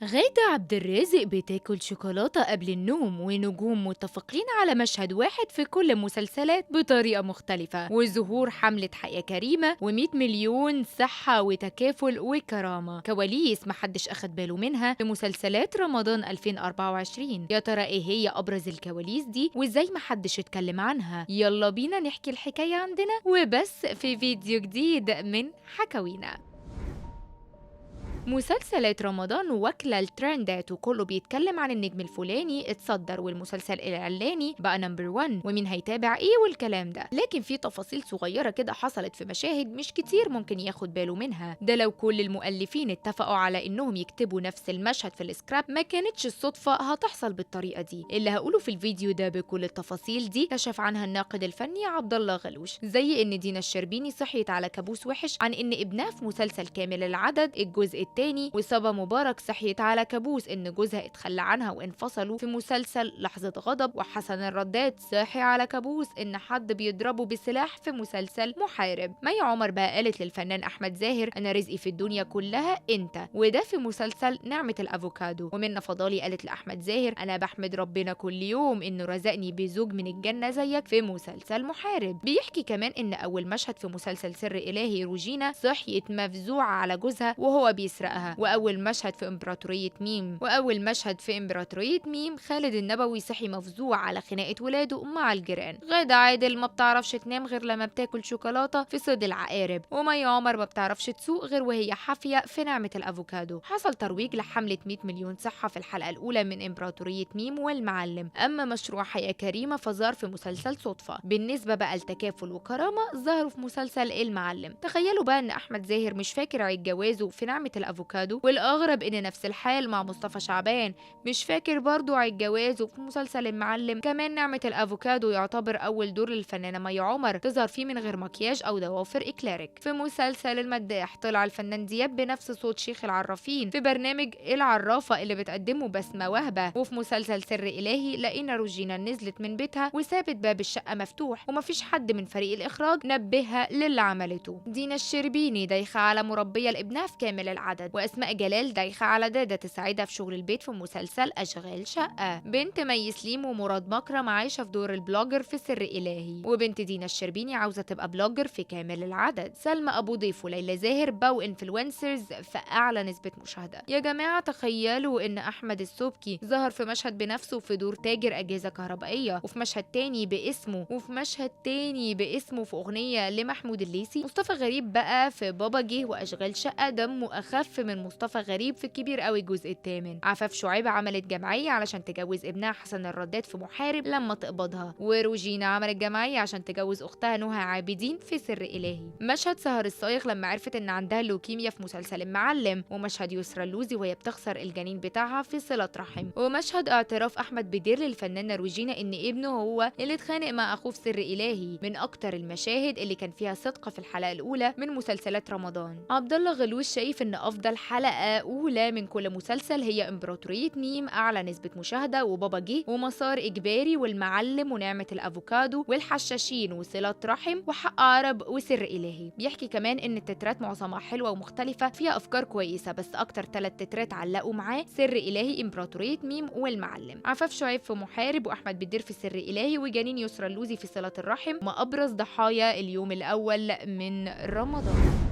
غادة عبد الرازق بتاكل شوكولاتة قبل النوم، ونجوم متفقين على مشهد واحد في كل المسلسلات بطريقة مختلفة، وظهور حملة حياة كريمة و100 مليون صحة وتكافل وكرامة، كواليس محدش أخد باله منها في مسلسلات رمضان 2024. يا ترى إيه هي أبرز الكواليس دي وإزاي محدش اتكلم عنها؟ يلا بينا نحكي الحكاية عندنا وبس في فيديو جديد من حكاوينا. مسلسلات رمضان واكلة الترندات، وكله بيتكلم عن النجم الفلاني اتصدر والمسلسل الإعلاني بقى نمبر 1 ومين هيتابع ايه والكلام ده. لكن في تفاصيل صغيرة كده حصلت في مشاهد مش كتير ممكن ياخد باله منها. ده لو كل المؤلفين اتفقوا على انهم يكتبوا نفس المشهد في السكراب ما كانتش الصدفة هتحصل بالطريقة دي. اللي هقوله في الفيديو ده بكل التفاصيل دي كشف عنها الناقد الفني عبد الله غلوش، زي ان دينا الشربيني صحيت على كابوس وحش عن ان ابنها في مسلسل كامل العدد الجزء الثاني، وصبا مبارك صحيت على كابوس ان جوزها اتخلى عنها وانفصلوا في مسلسل لحظة غضب، وحسن الرداد صاحي على كابوس ان حد بيضربه بسلاح في مسلسل محارب. مي عمر بقى قالت للفنان احمد زاهر انا رزقي في الدنيا كلها انت، وده في مسلسل نعمة الافوكادو. ومنى فضالي قالت لاحمد زاهر انا بحمد ربنا كل يوم انه رزقني بزوج من الجنة زيك في مسلسل محارب. بيحكي كمان ان اول مشهد في مسلسل سر الهي روجينا صحيت مفزوعة على جوزها وهو بيسرقها، واول مشهد في امبراطورية ميم خالد النبوي صحي مفزوع على خناقة ولاده مع الجيران. غادة عادل ما بتعرفش تنام غير لما بتاكل شوكولاتة في صيد العقارب، ومي عمر ما بتعرفش تسوق غير وهي حافية في نعمة الافوكادو. حصل ترويج لحملة 100 مليون صحة في الحلقة الاولى من امبراطورية ميم والمعلم. اما مشروع حياة كريمة فظهر في مسلسل صدفة. بالنسبة بقى لتكافل وكرامة ظهروا في مسلسل المعلم. تخيلوا بقى ان احمد زاهر مش فاكر عيد جوازه في نعمة الافوكادو، والأغرب إن نفس الحال مع مصطفى شعبان مش فاكر برضو عيد جوازه في مسلسل المعلم. كمان نعمة الأفوكادو يعتبر أول دور للفنانة مي عمر تظهر فيه من غير مكياج أو ضوافر إكليريك. في مسلسل المداح طلع الفنان دياب بنفس صوت شيخ العرافين في برنامج العرافة اللي بتقدمه بسمة وهبة. وفي مسلسل سر إلهي لقينا روجينا نزلت من بيتها وسابت باب الشقة مفتوح ومفيش حد من فريق الإخراج نبهها للي عملته. دينا الشربيني دايخة على مربية لابنها في كامل العدد، وأسماء جلال دايخة على دادا تساعدها في شغل البيت في مسلسل أشغال شقة. بنت مي سليم ومراد مكرم عايشة في دور البلوجر في سر إلهي، وبنت دينا الشربيني عاوزة تبقى بلوجر في كامل العدد. سلمى أبو ضيف وليلى زاهر بقوا انفلونسرز في أعلى نسبة مشاهدة. يا جماعة تخيلوا إن أحمد السبكي ظهر في مشهد بنفسه في دور تاجر أجهزة كهربائية، وفي مشهد تاني باسمه في أغنية لمحمود الليثي. مصطفى غريب بقى في بابا جه وأشغال شقة دمه أخف من مصطفى غريب في الكبير قوي الجزء الثامن. عفاف شعيب عملت جمعية علشان تجوز ابنها حسن الرداد في محارب لما تقبضها، وروجينا عملت جمعية عشان تجوز اختها نهى عابدين في سر إلهي. مشهد سهر الصايغ لما عرفت ان عندها لوكيميا في مسلسل المعلم، ومشهد يسرى اللوزي وهي بتخسر الجنين بتاعها في صلة رحم، ومشهد اعتراف احمد بدير للفنانة روجينا ان ابنه هو اللي اتخانق مع اخوه في سر إلهي. من اكتر المشاهد اللي كان فيها صدق في الحلقة الاولى من مسلسلات رمضان. عبد الله غلوش شايف ان افضل حلقة أولى من كل مسلسل هي إمبراطورية ميم أعلى نسبة مشاهدة، وبابا جه ومسار إجباري والمعلم ونعمة الأفوكادو والحشاشين وصلة رحم وحق عرب وسر إلهي. بيحكي كمان إن التترات معظمها حلوة ومختلفة فيها أفكار كويسة، بس أكتر 3 تترات علقوا معاه سر إلهي إمبراطورية ميم والمعلم. عفاف شعيب في محارب، وأحمد بدير في سر إلهي، وجنين يسرى اللوزي في صلة الرحم، ما أبرز ضحايا اليوم الأول من رمضان.